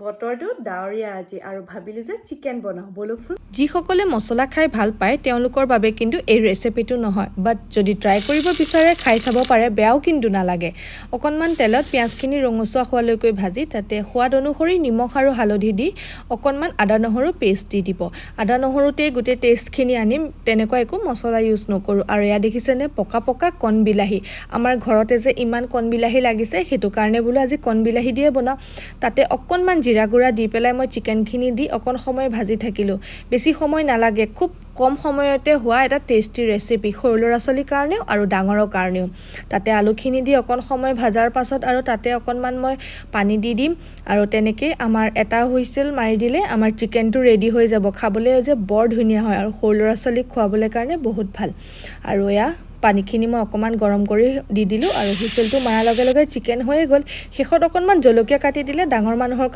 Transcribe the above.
বতৰটো ডাৱৰীয়া আজি আৰু ভাবিলো যে চিকেন বনাও বলকচোন। যিসকলে মছলা খাই ভাল পায় তেওঁলোকৰ বাবে কিন্তু এই ৰেচিপিটো নহয়, বাট যদি ট্ৰাই কৰিব বিচাৰে খাই চাব পাৰে, বেয়াও কিন্তু নালাগে। অকণমান তেলত পিঁয়াজখিনি ৰঙচুৱা হোৱালৈকে ভাজি তাতে সোৱাদ অনুসৰি নিমখ আৰু হালধি দি অকণমান আদা নহৰু পেষ্ট দি দিব। আদা নহৰুতে গোটেই টেষ্টখিনি আনিম, তেনেকুৱা একো মছলা ইউজ নকৰোঁ। আৰু এয়া দেখিছেনে পকা পকা কণ বিলাহী, আমাৰ ঘৰতে যে ইমান কণ বিলাহী লাগিছে সেইটো কাৰণে বোলো আজি কণ বিলাহী দিয়ে বনাওঁ। তাতে অকণমান জিৰা গুড়া দি পেলাই মই চিকেনখিনি দি অকণ সময় ভাজি থাকিলোঁ। বেছি সময় নালাগে, খুব কম সময়তে হোৱা এটা টেষ্টি ৰেচিপি, সৰু ল'ৰা ছোৱালীৰ কাৰণেও আৰু ডাঙৰৰ কাৰণেও। তাতে আলুখিনি দি অকণ সময় ভাজাৰ পাছত আৰু তাতে অকণমান মই পানী দি দিম আৰু তেনেকৈ আমাৰ এটা হুইছেল মাৰি দিলে আমাৰ চিকেনটো ৰেডি হৈ যাব। খাবলৈ যে বৰ ধুনীয়া হয় আৰু সৰু ল'ৰা ছোৱালীক খুৱাবলৈ কাৰণে বহুত ভাল। আৰু এয়া পানীখিনি মই অকণমান গৰম কৰি দি দিলোঁ আৰু হুইছেলটো মৰাৰ লগে লগে চিকেন হৈয়ে গ'ল। শেষত অকণমান জলকীয়া কাটি দিলে ডাঙৰ মানুহৰ